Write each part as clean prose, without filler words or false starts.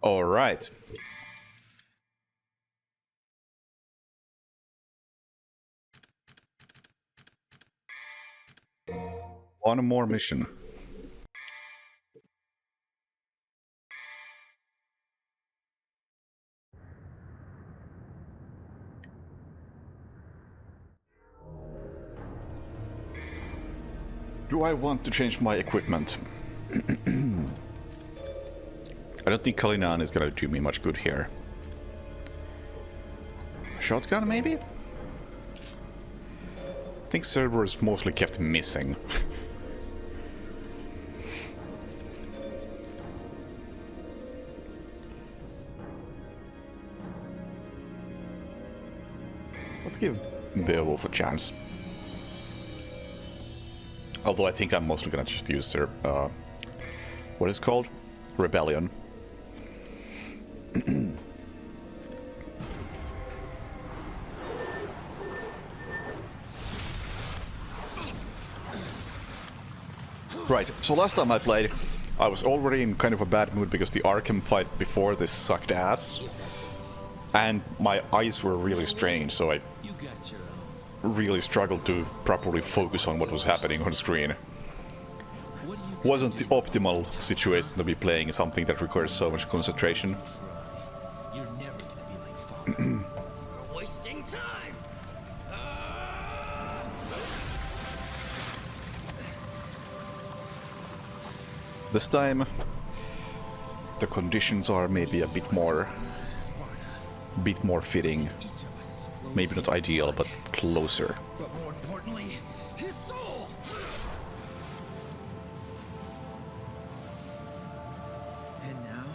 All right. One more mission. Do I want to change my equipment? I don't think Kalinan is gonna do me much good here. Shotgun, maybe? I think servers mostly kept missing. Let's give Beowulf a chance. Although I think I'm mostly gonna just use their, what is it called? Rebellion. Right, so last time I played, I was already in kind of a bad mood because the Arkham fight before this sucked ass. And my eyes were really strained, so I really struggled to properly focus on what was happening on screen. Wasn't the optimal situation to be playing something that requires so much concentration. You're never gonna be like Father. We're wasting time. This time, the conditions are maybe a bit more fitting. Maybe not ideal, but closer. But more importantly, his soul. And now,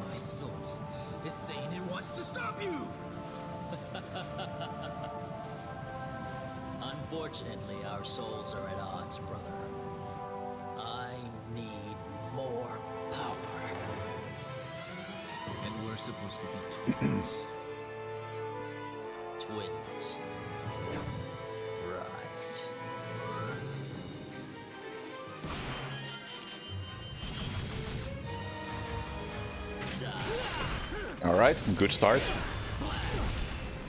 my soul is saying it wants to stop you. Unfortunately, our souls are at odds, brother. I need more power. And we're supposed to be twins. Twins. Right. Alright, good start.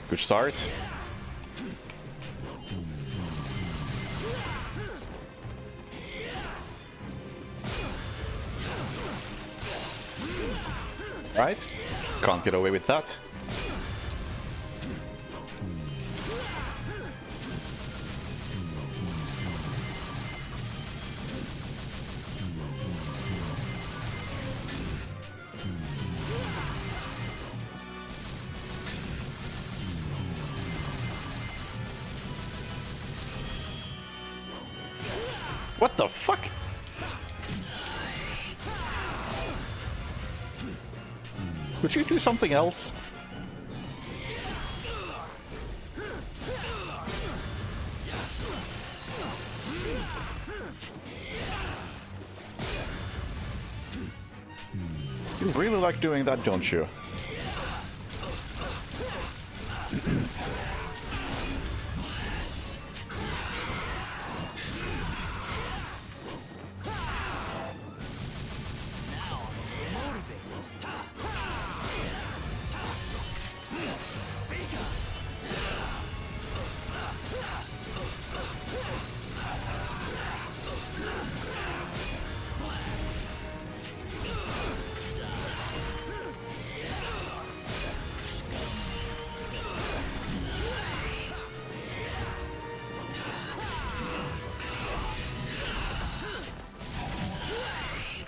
Good start. Right, can't get away with that. What the fuck? Could you do something else? You really like doing that, don't you?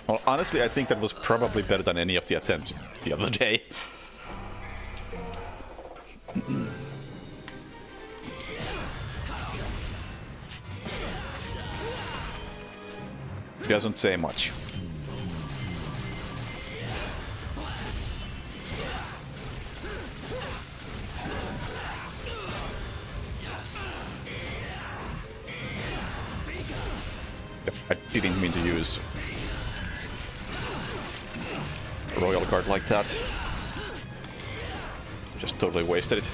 Well, honestly, I think that was probably better than any of the attempts the other day. He doesn't say much. Yep, I didn't mean to use a royal card like that. Just totally wasted it.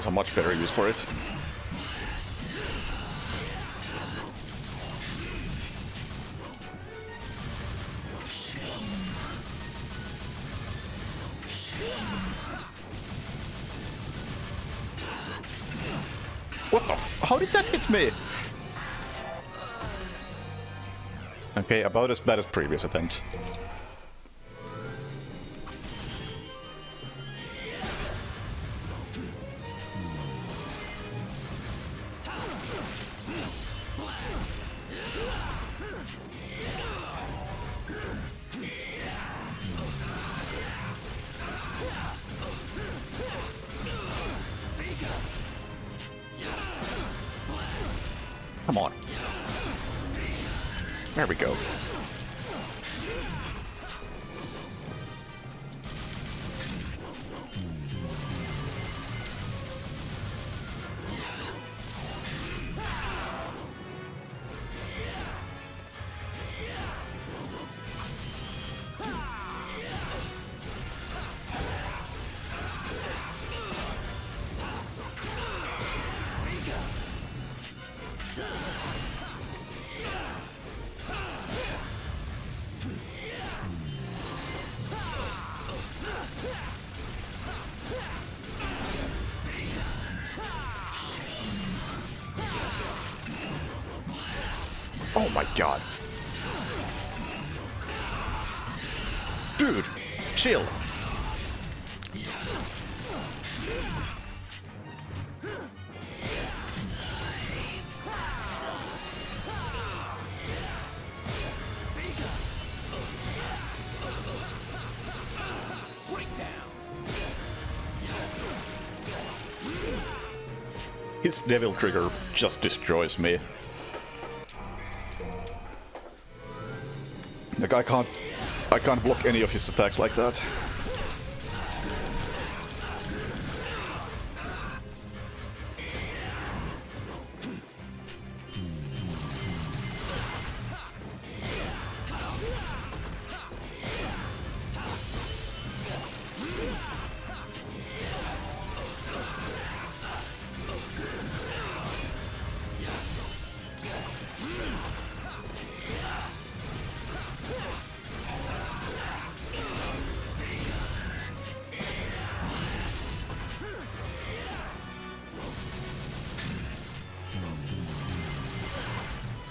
a much better use for it. What the f- How did that hit me? Okay, about as bad as previous attempt. Come on. There we go. Oh my god. Dude, chill. His devil trigger just destroys me. Like I can't block any of his attacks like that.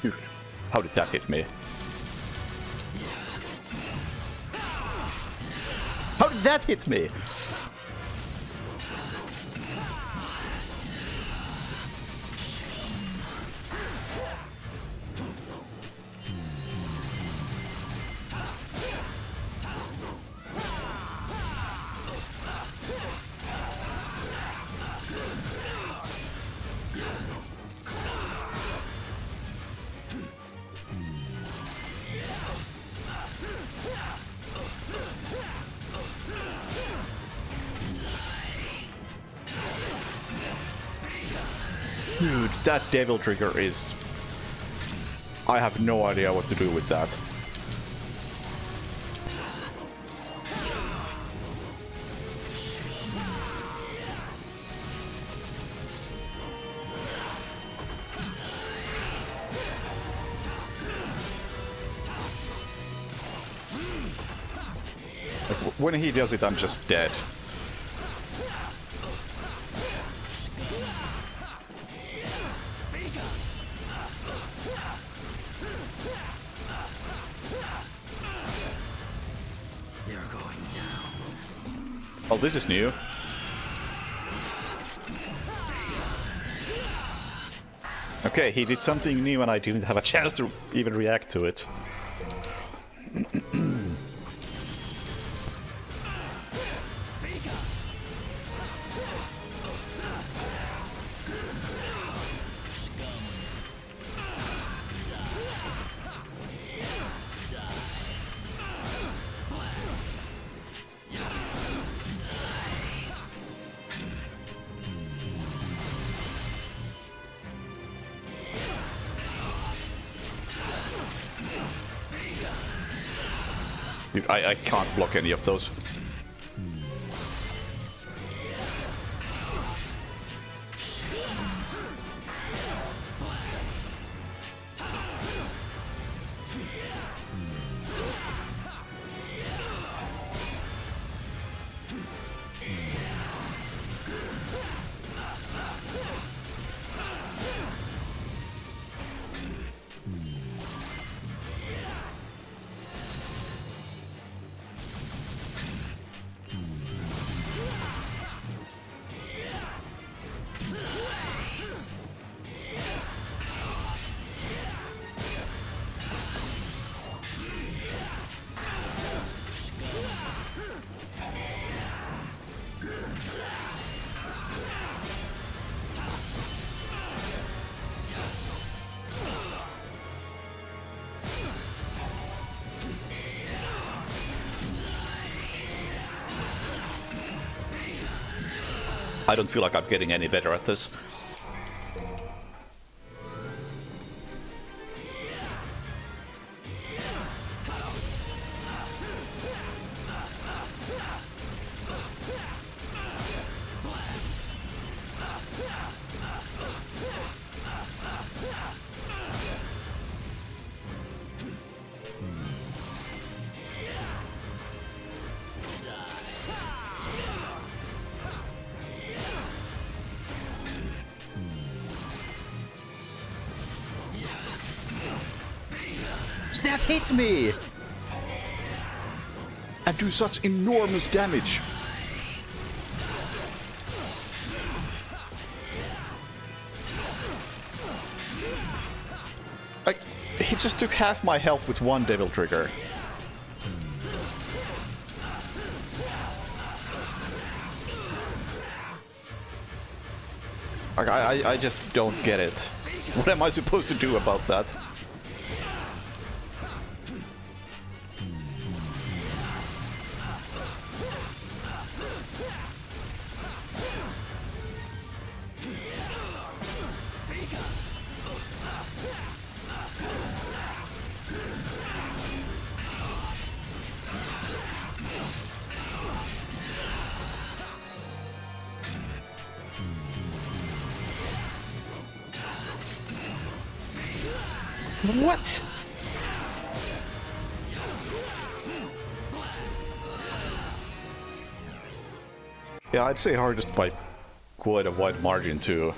Dude, how did that hit me? How did that hit me? Dude, that devil trigger is... I have no idea what to do with that. Like, when he does it, I'm just dead. Oh, this is new. Okay, he did something new and I didn't have a chance to even react to it. Dude, I can't block any of those. I don't feel like I'm getting any better at this. That hit me! And do such enormous damage. Like, he just took half my health with one devil trigger. Like, I just don't get it. What am I supposed to do about that? What? Yeah, I'd say hardest by quite a wide margin too.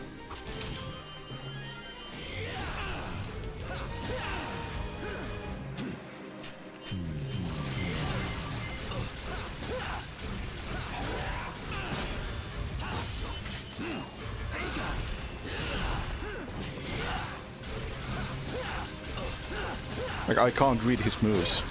Like, I can't read his moves.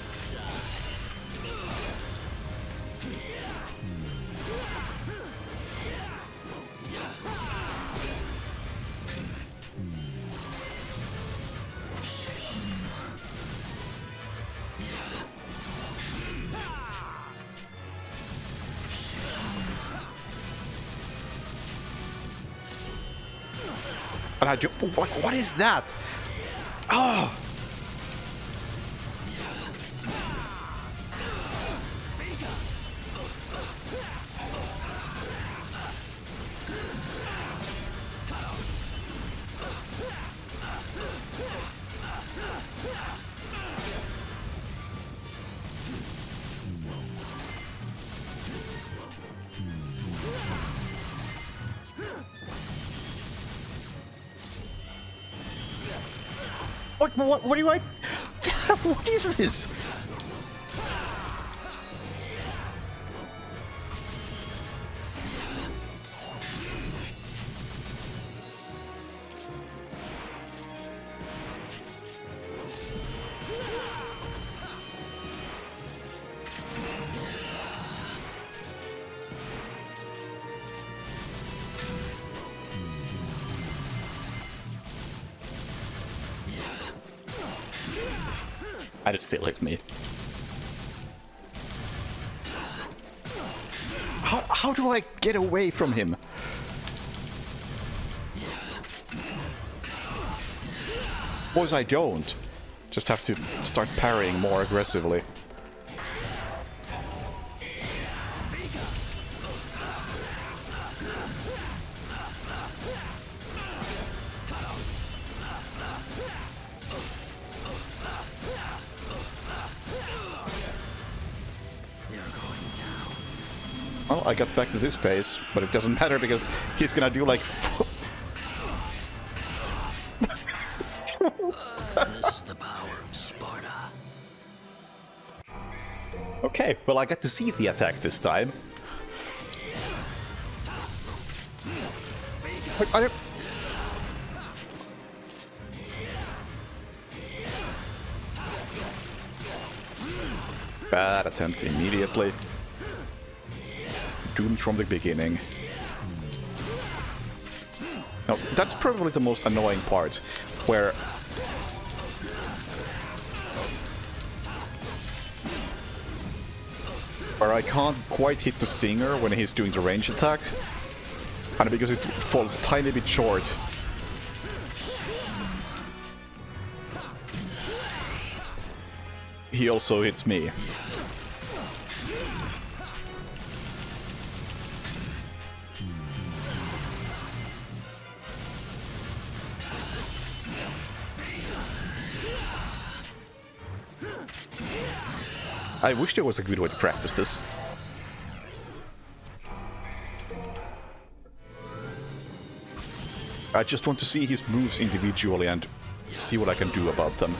And I do. What is that? Oh! What do I... What is this? And it still hits me. How do I get away from him? Suppose I don't. Just have to start parrying more aggressively. Well, I got back to this phase, but it doesn't matter because he's gonna do like... This the power of Sparta. Okay, well I got to see the attack this time. I Bad attempt immediately. Doomed from the beginning. Now, that's probably the most annoying part, where I can't quite hit the stinger when he's doing the range attack. And because it falls a tiny bit short. He also hits me. I wish there was a good way to practice this. I just want to see his moves individually and see what I can do about them.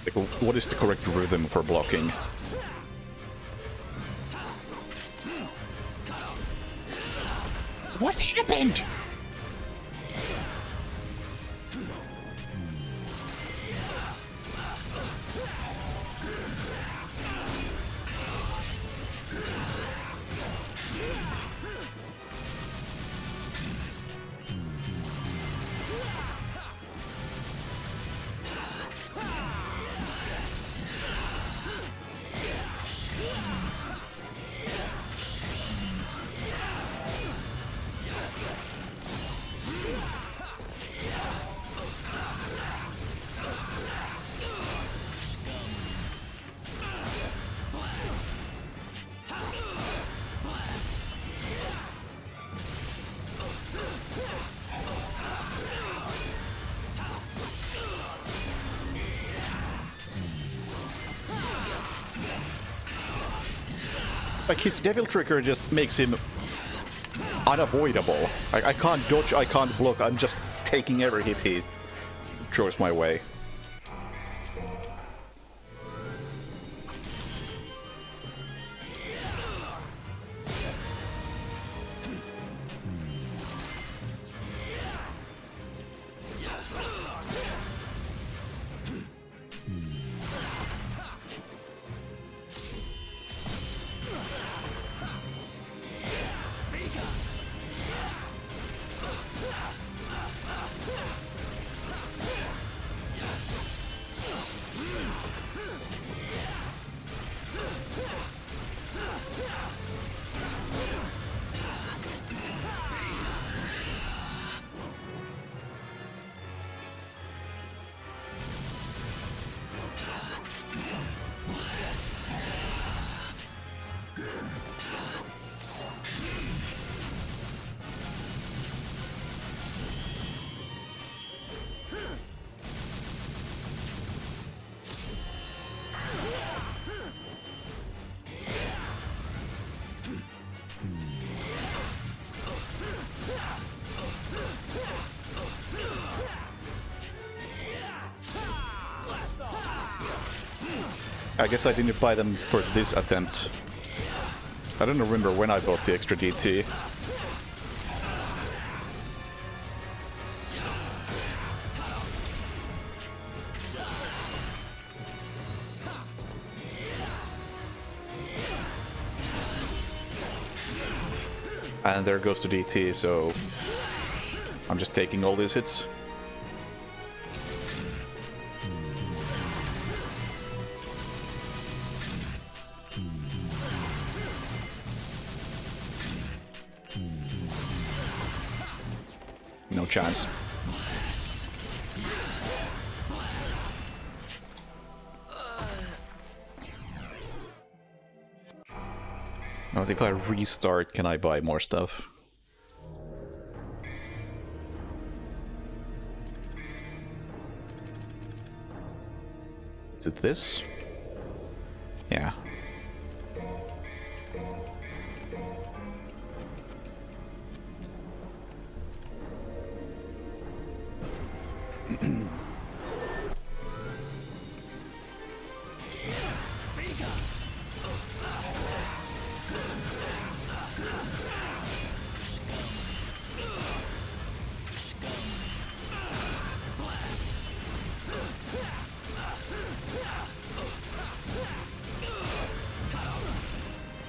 Like, what is the correct rhythm for blocking? What happened? Like, his devil trigger just makes him unavoidable. I can't dodge, I can't block, I'm just taking every hit he throws my way. I guess I didn't buy them for this attempt. I don't remember when I bought the extra DT. And there goes the DT, so I'm just taking all these hits. No chance. Now, if I restart, can I buy more stuff? Is it this? Yeah.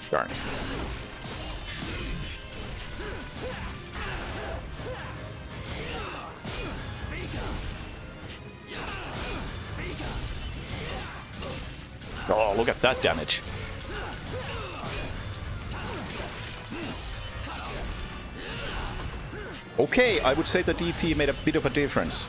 Darn. Oh, look at that damage. Okay, I would say the DT made a bit of a difference.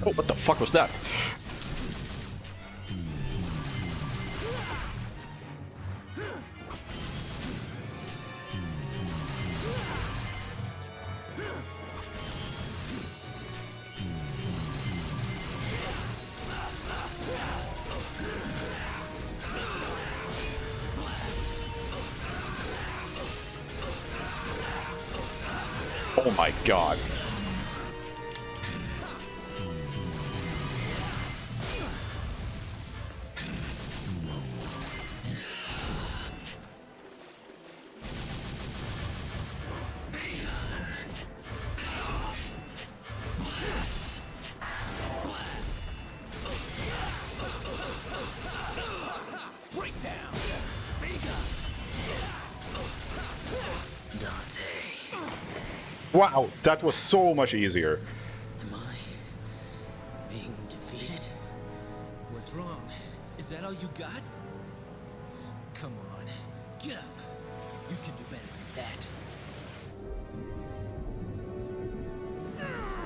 Oh, what the fuck was that? Oh my god. Dante. Wow, that was so much easier. Am I being defeated? What's wrong? Is that all you got? Come on, get up. You can do better than that.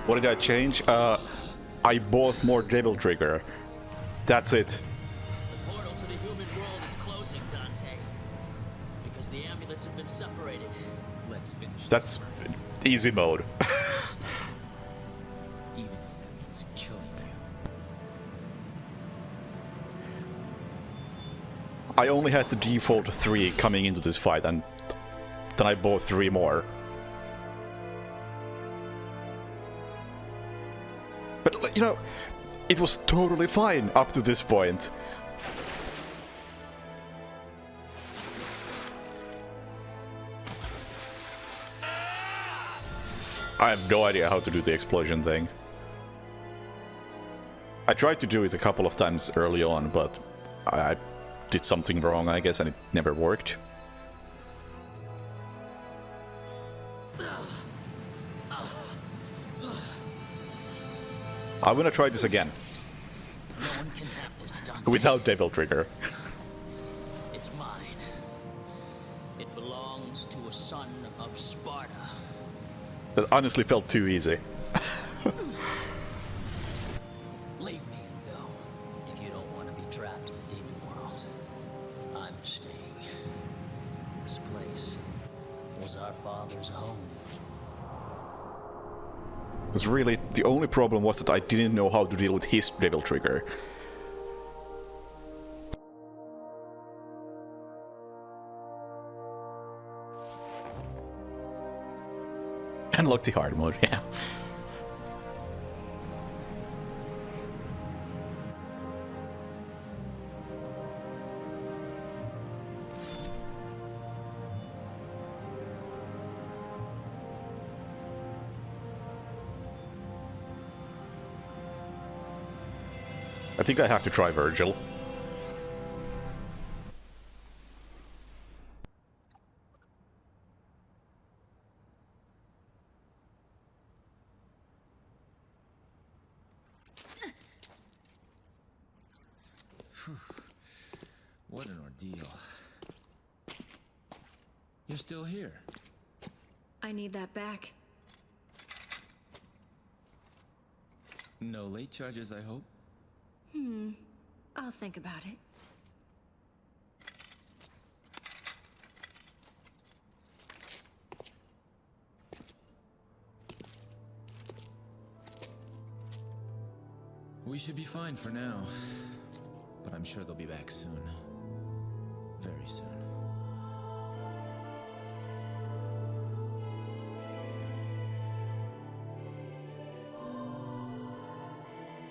What did I change? I bought more Devil Trigger. That's it. The portal to the human world is closing, Dante. Because the amulets have been separated. Let's finish. That's easy mode. Just even if that means killing you. I only had the default 3 coming into this fight, and then I bought 3 more. But, you know, it was totally fine up to this point. I have no idea how to do the explosion thing. I tried to do it a couple of times early on, but I did something wrong, I guess, and it never worked. I'm gonna try this again. No one can have this, Dante. Without Devil Trigger. It's mine. It belongs to a son of Sparta. That honestly felt too easy. Leave me and go. If you don't want to be trapped in the demon world, I'm staying. This place was our father's home. Because really, the only problem was that I didn't know how to deal with his Devil Trigger. Unlock the hard mode, yeah. I think I have to try Virgil. What an ordeal. You're still here. I need that back. No late charges, I hope. I'll think about it. We should be fine for now. But I'm sure they'll be back soon. Very soon.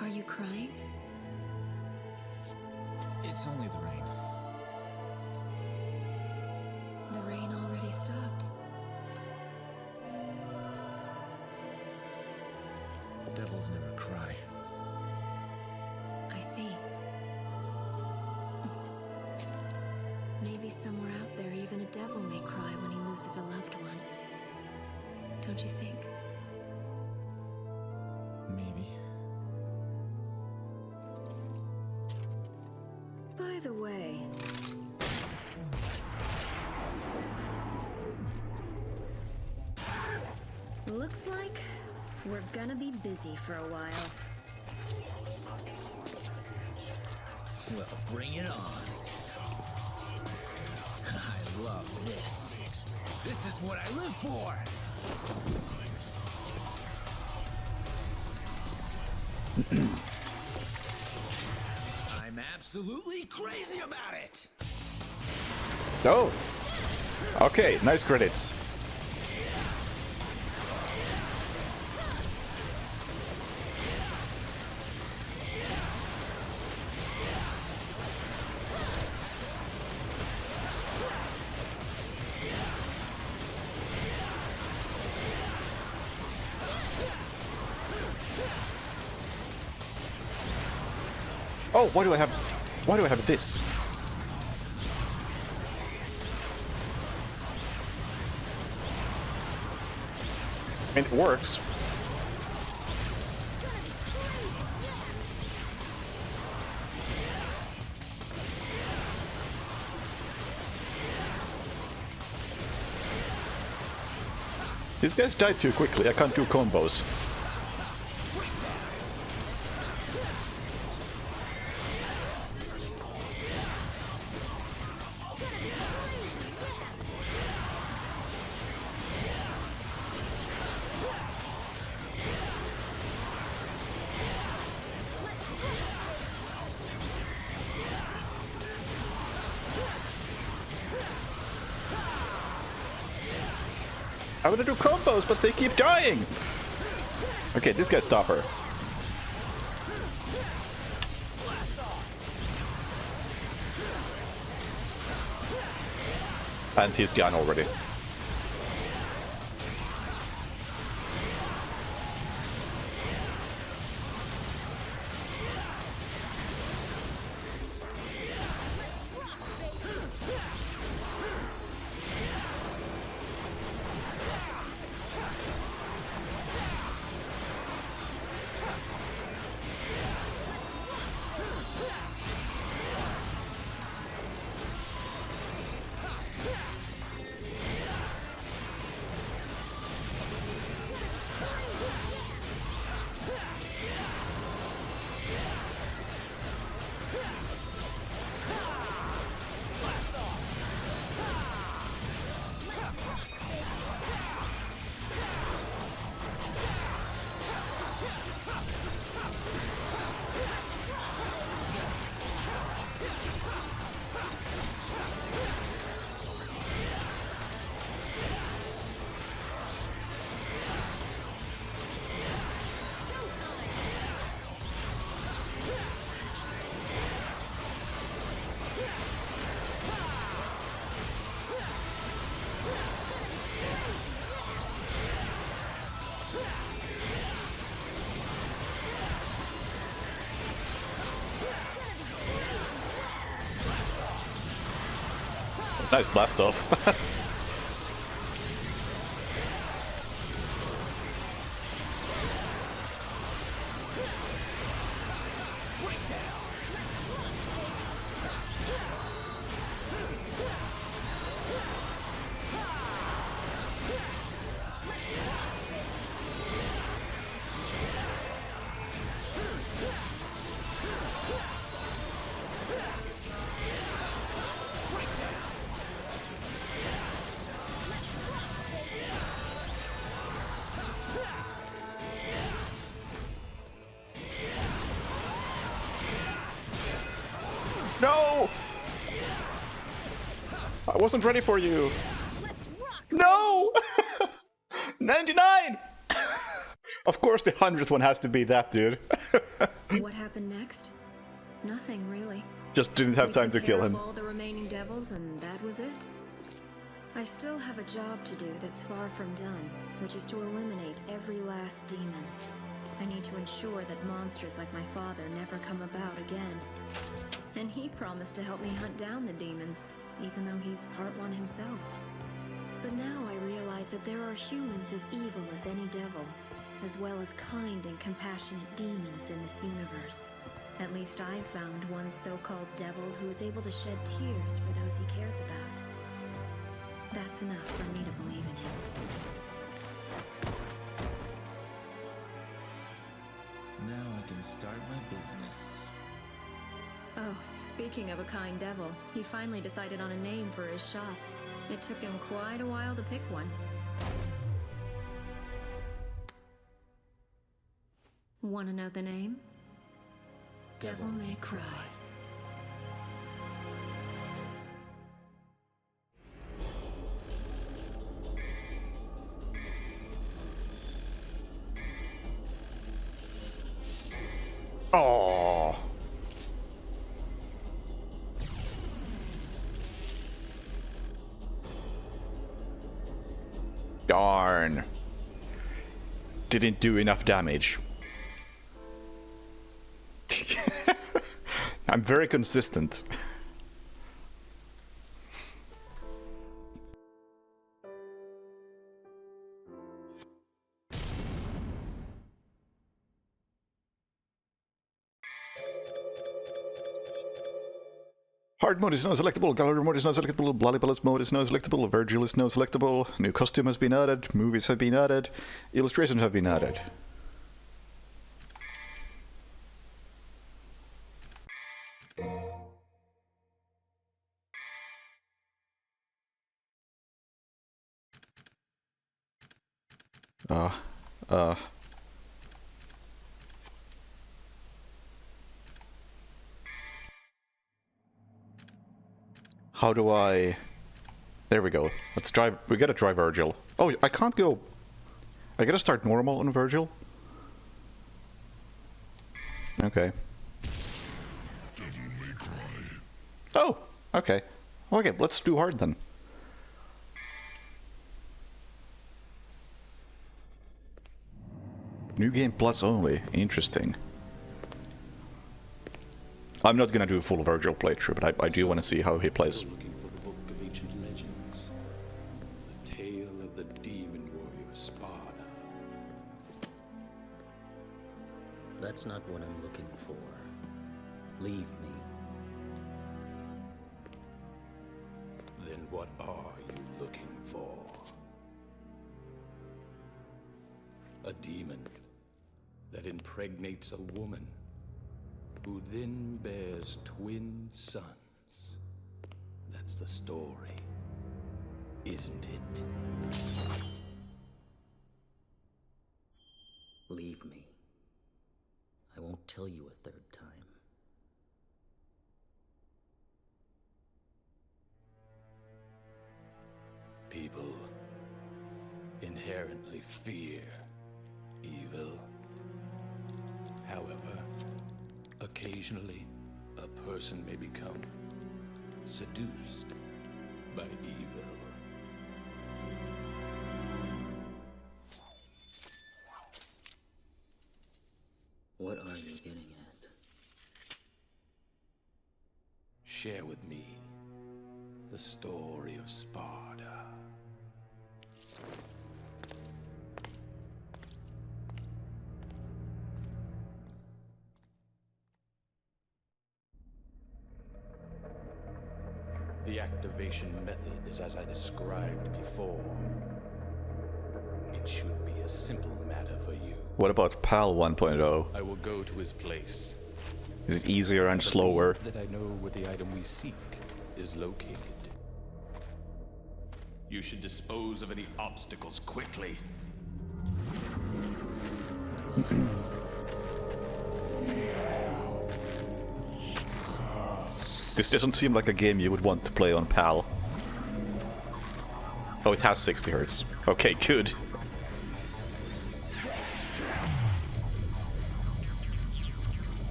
Are you crying? It's only the rain. The rain already stopped. Devils never cry. I see. Maybe somewhere out there, even a devil may cry when he loses a loved one. Don't you think? Maybe. By the way... Looks like we're gonna be busy for a while. Well, bring it on. I love this. This is what I live for! I'm absolutely crazy about it! Oh! Okay, nice credits. Oh, why do I have this? I mean, it works. These guys die too quickly. I can't do combos. I want to do combos, but they keep dying! Okay, this guy's stopper. And he's gone already. Nice blast off. No! I wasn't ready for you. No! 99! Of course the 100th one has to be that, dude. What happened next? Nothing, really. Just didn't have We time to took kill care him. of all the remaining devils, and that was it. I still have a job to do that's far from done, which is to eliminate every last demon. I need to ensure that monsters like my father never come about again. And he promised to help me hunt down the demons, even though he's part one himself. But now I realize that there are humans as evil as any devil, as well as kind and compassionate demons in this universe. At least I've found one so-called devil who is able to shed tears for those he cares about. That's enough for me to believe in him. Now I can start my business. Oh, speaking of a kind devil, he finally decided on a name for his shop. It took him quite a while to pick one. Wanna know the name? Devil May Cry. Oh. Darn. Didn't do enough damage. I'm very consistent. Hard mode is now selectable, gallery mode is now selectable, bloody bullets mode is now selectable, Virgil is now selectable, new costume has been added, movies have been added, illustrations have been added. How do I... There we go. Let's drive... We gotta drive Virgil. Oh, I can't go... I gotta start normal on Virgil? Okay. Oh, okay. Okay, let's do hard then. New game plus only. Interesting. I'm not gonna do a full Virgil playthrough, but I do want to see how he plays. Looking for the book of ancient legends. The tale of the demon warrior Sparda. That's not what I'm looking for. Leave me. Then what are you looking for? A demon that impregnates a woman, who then bears twin sons. That's the story, isn't it? Leave me. I won't tell you a third time. People inherently fear evil. However, occasionally, a person may become seduced by evil. What are you getting at? Share with me the story of Sparda. The activation method is as I described before. It should be a simple matter for you. What about PAL 1.0? I will go to his place. Is it easier and slower? That I know where the item we seek is located. You should dispose of any obstacles quickly. This doesn't seem like a game you would want to play on PAL. Oh, it has 60 Hz. Okay, good.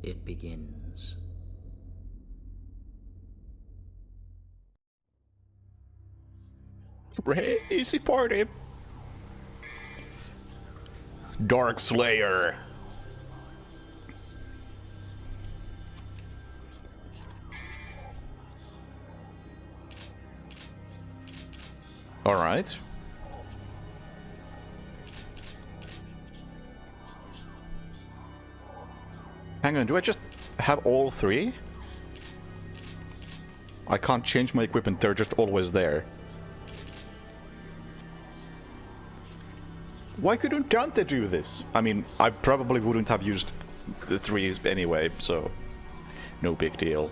It begins. Crazy party. Dark Slayer. All right. Hang on, do I just have all three? I can't change my equipment, they're just always there. Why couldn't Dante do this? I mean, I probably wouldn't have used the three anyway, so no big deal.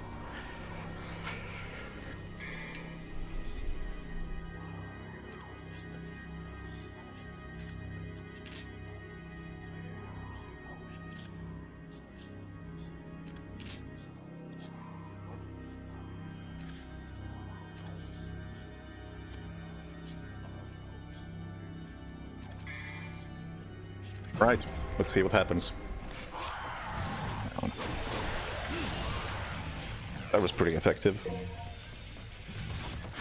Right, let's see what happens. That was pretty effective.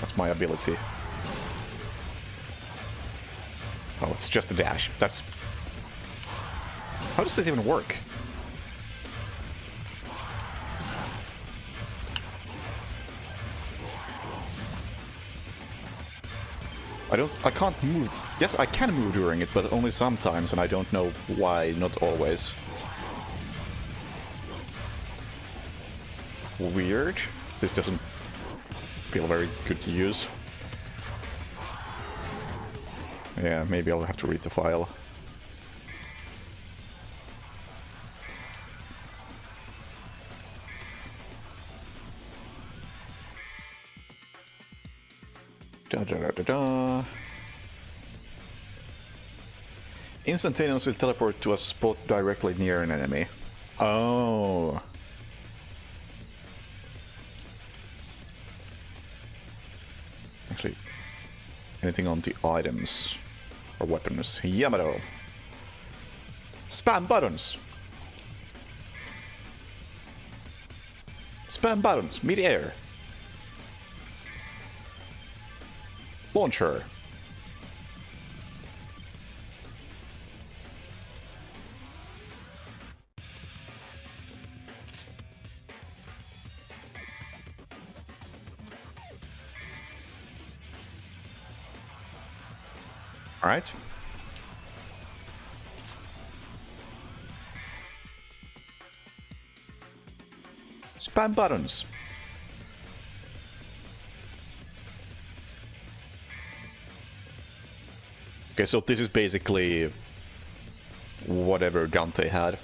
That's my ability. Oh, it's just a dash. That's... How does it even work? I can't move. Yes, I can move during it, but only sometimes, and I don't know why, not always. Weird. This doesn't feel very good to use. Yeah, maybe I'll have to read the file. Da-da-da-da-da. Instantaneously teleport to a spot directly near an enemy. Oh. Actually, anything on the items or weapons? Yamato. Spam buttons. Spam buttons, mid-air. Launcher. All right. Spam buttons. Okay, so this is basically whatever Dante had.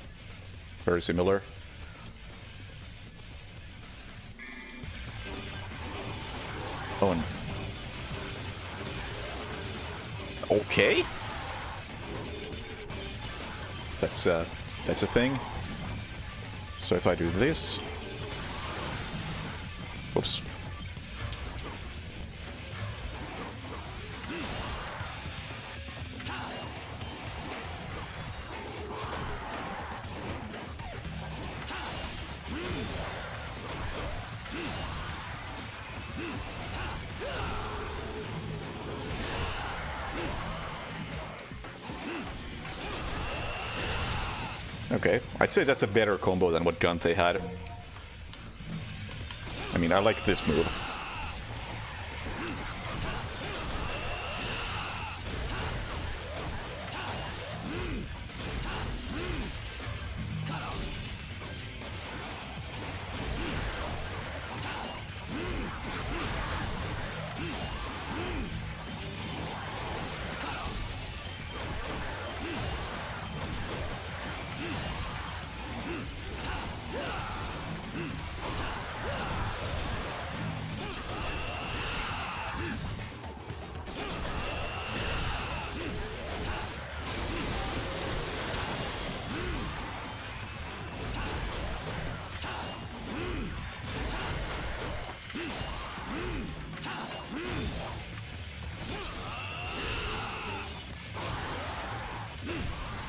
Very similar. Oh, and... Okay. That's a thing. So if I do this... Oops. Okay, I'd say that's a better combo than what Dante had. I mean, I like this move.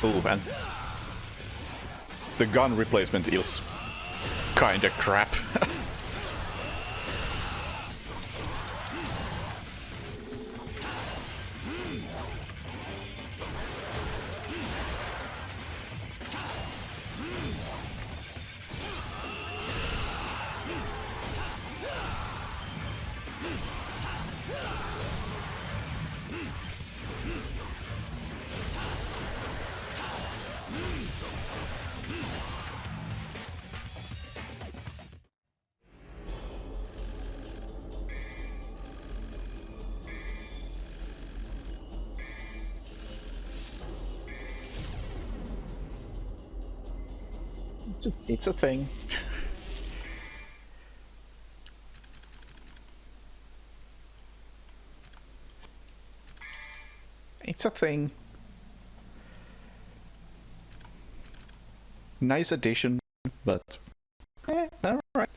Oh man. The gun replacement is kinda crap. It's a thing. It's a thing. Nice addition, but alright.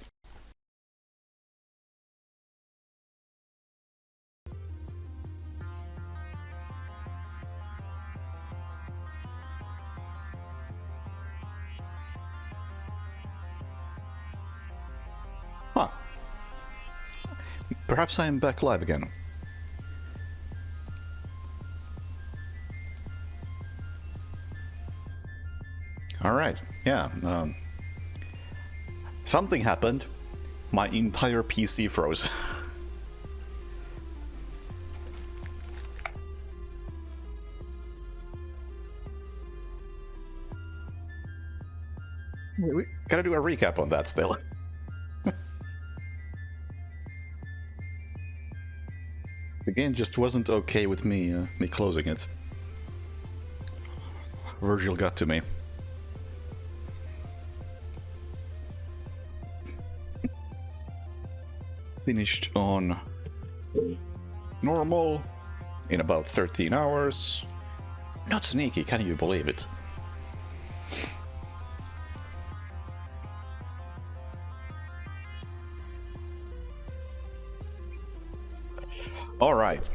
Huh. Perhaps I am back live again. Alright, yeah. Something happened. My entire PC froze. We gotta do a recap on that still. The game just wasn't okay with me closing it. Virgil got to me. Finished on normal in about 13 hours. Not sneaky, can you believe it? All right.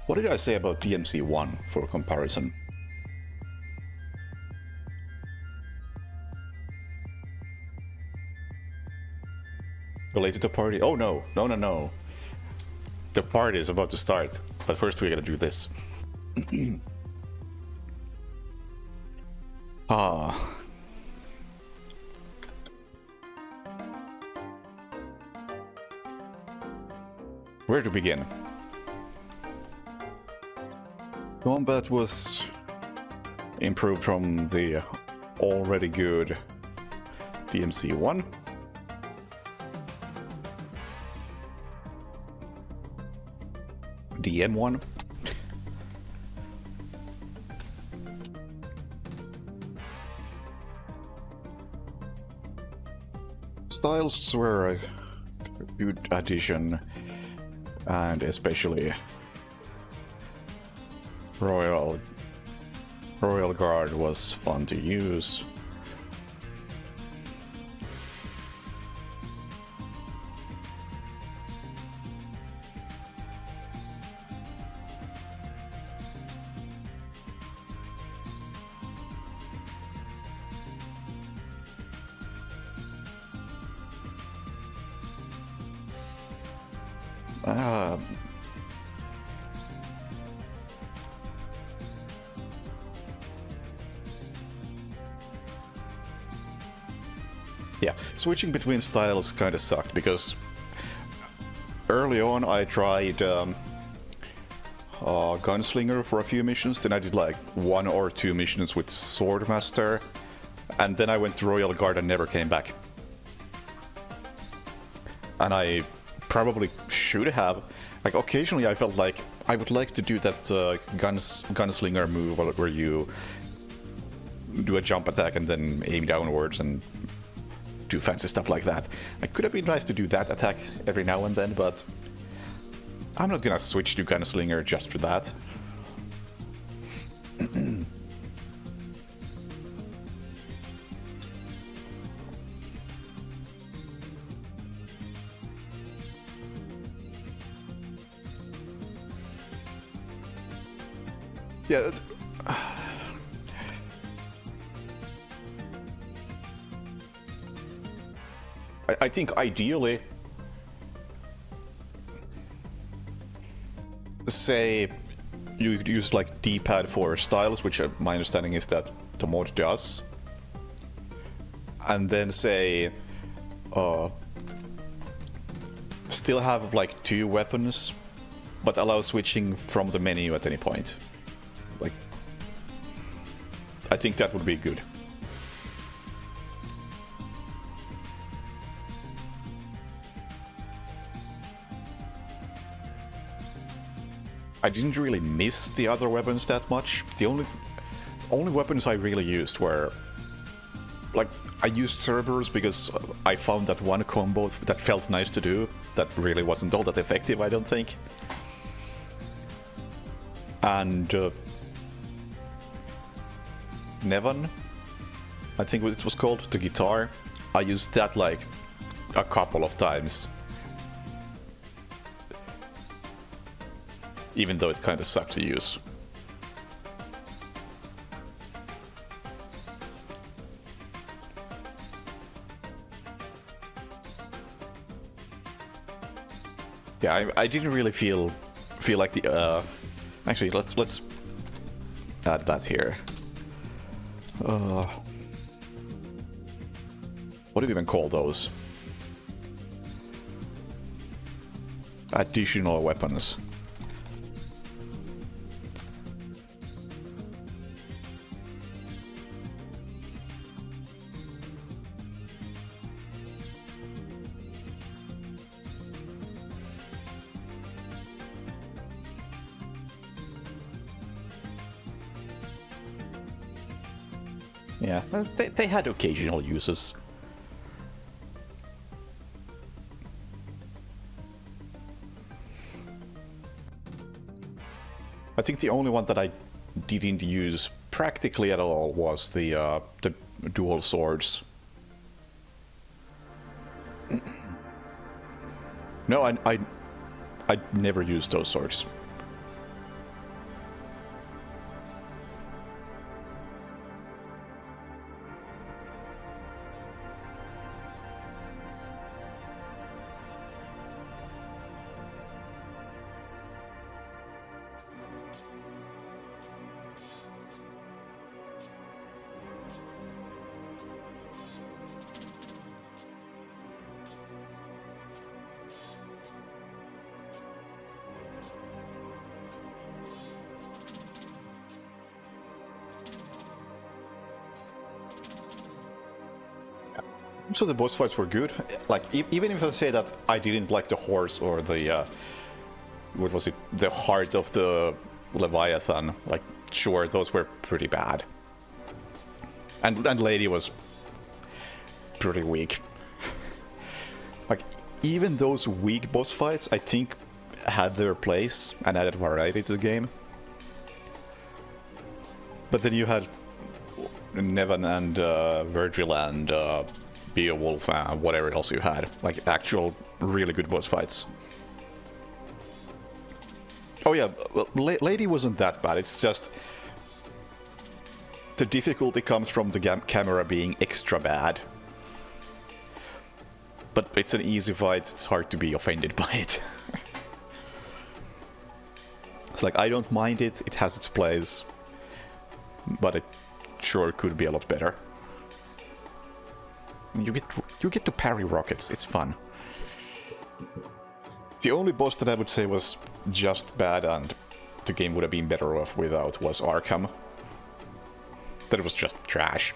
What did I say about DMC 1 for comparison? Related to party? Oh no, no, no, no. The party is about to start, but first we gotta do this. Where to begin? Combat was improved from the already good DMC 1. DM1. Styles were a good addition, and especially Royal Guard was fun to use. Yeah, switching between styles kind of sucked because early on I tried Gunslinger for a few missions, then I did like 1 or 2 missions with Swordmaster, and then I went to Royal Guard and never came back. And I probably should have. Like, occasionally I felt like I would like to do that Gunslinger move where you do a jump attack and then aim downwards and do fancy stuff like that. It could have been nice to do that attack every now and then, but I'm not gonna switch to Gunslinger just for that. Yeah, I think ideally, say you use like D-pad for styles, which my understanding is that the mod does, and then say still have like 2 weapons, but allow switching from the menu at any point. Like, I think that would be good. I didn't really miss the other weapons that much. The only weapons I really used were, like, I used Cerberus because I found that one combo that felt nice to do that really wasn't all that effective, I don't think. And Nevan, I think it was called, the guitar. I used that like a couple of times. Even though it kind of sucks to use. Yeah, I didn't really feel like the actually let's add that here. What do you even call those? Additional weapons. Yeah, they had occasional uses. I think the only one that I didn't use practically at all was the dual swords. No, I never used those swords. So the boss fights were good. Like, even if I say that I didn't like the horse or the what was it, the heart of the Leviathan, like, sure, those were pretty bad. And Lady was pretty weak. Like, even those weak boss fights, I think, had their place and added variety to the game. But then you had Nevan and Virgil and Beowulf and whatever else you had. Like, actual really good boss fights. Oh yeah, well, Lady wasn't that bad, it's just the difficulty comes from the camera being extra bad. But it's an easy fight, it's hard to be offended by it. It's like, I don't mind it, it has its place, but it sure could be a lot better. You get to parry rockets, it's fun. The only boss that I would say was just bad and the game would have been better off without was Arkham. That was just trash.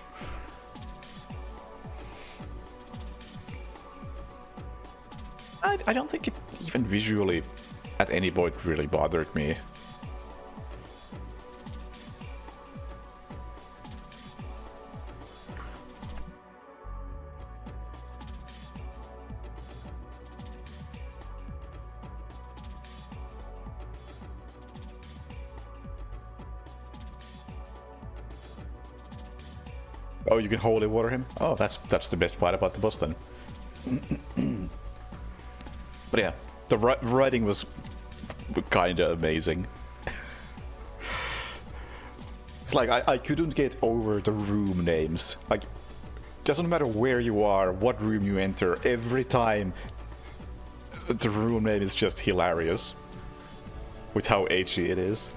I don't think it even visually at any point really bothered me. Oh, you can holy water him? Oh, that's the best part about the boss then. But yeah, the writing was kinda amazing. It's like I couldn't get over the room names. Like, doesn't matter where you are, what room you enter, every time the room name is just hilarious with how edgy it is.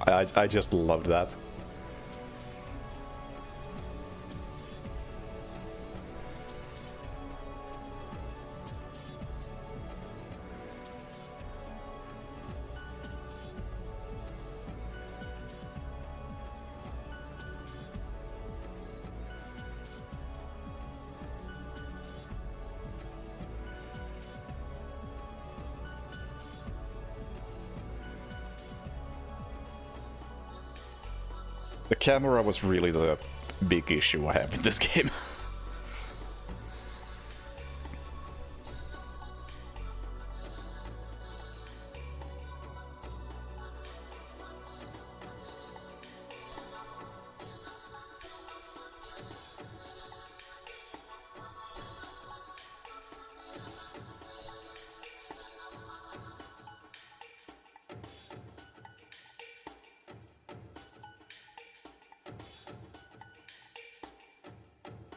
I just love that. The camera was really the big issue I have in this game.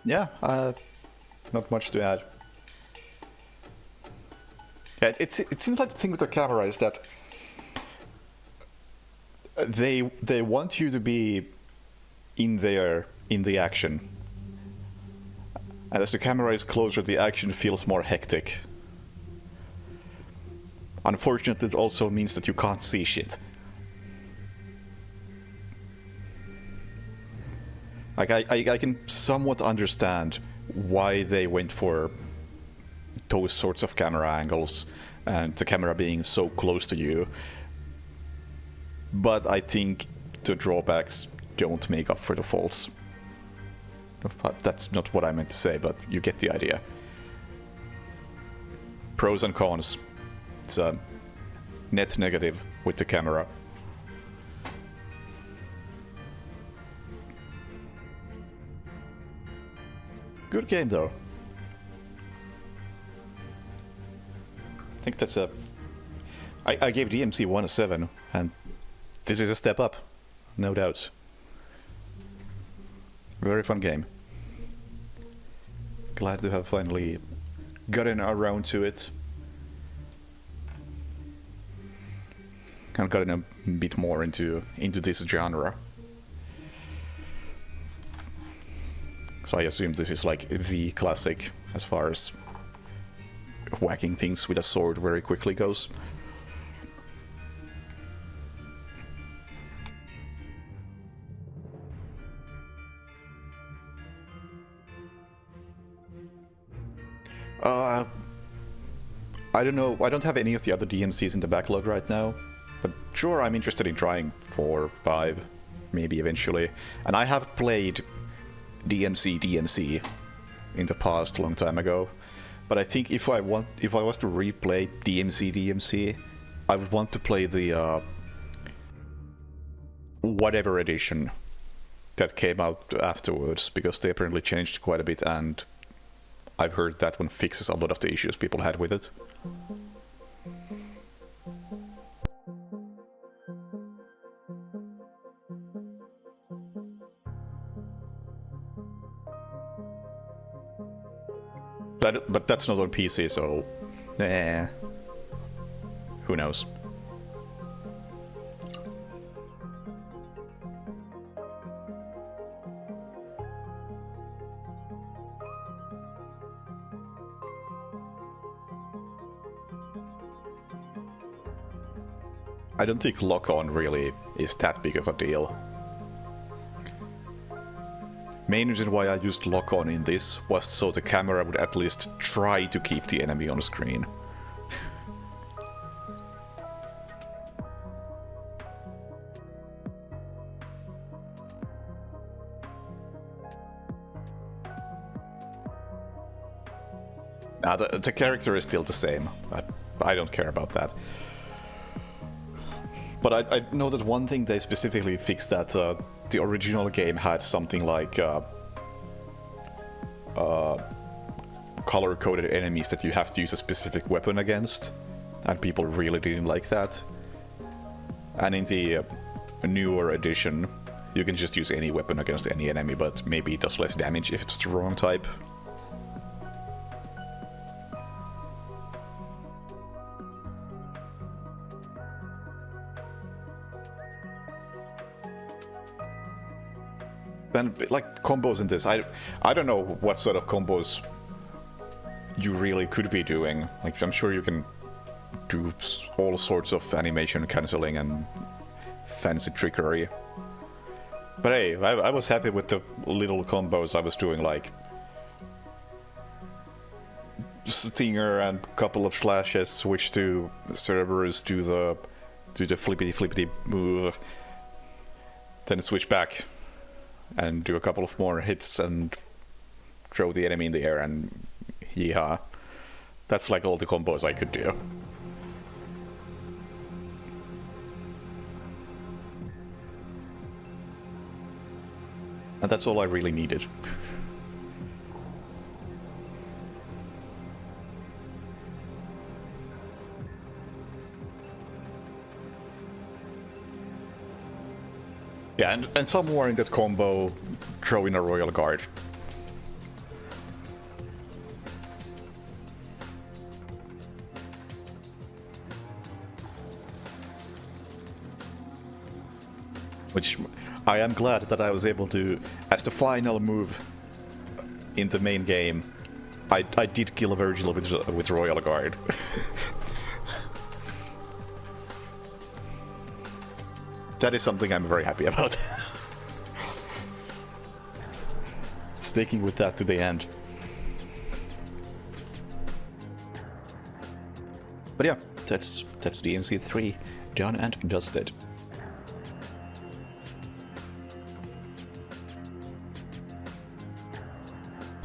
Yeah, not much to add. Yeah, it seems like the thing with the camera is that they want you to be in there in the action, and as the camera is closer, the action feels more hectic. Unfortunately, it also means that you can't see shit. Like, I can somewhat understand why they went for those sorts of camera angles and the camera being so close to you. But I think the drawbacks don't make up for the faults. That's not what I meant to say, but you get the idea. Pros and cons. It's a net negative with the camera. Good game, though. I think that's a... I gave DMC 1 a 7, and this is a step up, no doubt. Very fun game. Glad to have finally gotten around to it. And gotten a bit more into this genre. So I assume this is like the classic as far as whacking things with a sword very quickly goes. I don't know, I don't have any of the other DMCs in the backlog right now, but sure, I'm interested in trying 4, 5, maybe eventually. And I have played DMC in the past, long time ago, but I think if I was to replay DMC, I would want to play the whatever edition that came out afterwards, because they apparently changed quite a bit, and I've heard that one fixes a lot of the issues people had with it. But that's not on PC, so... who knows? I don't think lock-on really is that big of a deal. Main reason why I used lock-on in this was so the camera would at least try to keep the enemy on screen. Now, the character is still the same, but I don't care about that. But I know that one thing they specifically fixed, that the original game had something like color-coded enemies that you have to use a specific weapon against, and people really didn't like that. And in the newer edition, you can just use any weapon against any enemy, but maybe it does less damage if it's the wrong type. Then, like, combos in this, I don't know what sort of combos you really could be doing. Like, I'm sure you can do all sorts of animation cancelling and fancy trickery. But hey, I was happy with the little combos I was doing, like Stinger and couple of slashes, switch to Cerberus, do the flippity move, then switch back and do a couple of more hits and throw the enemy in the air and yeehaw. That's like all the combos I could do. And that's all I really needed. Yeah, and somewhere in that combo, throw in a Royal Guard. Which I am glad that I was able to, as the final move in the main game, I did kill Virgil with Royal Guard. That is something I'm very happy about. Sticking with that to the end. But yeah, that's DMC3 done and dusted.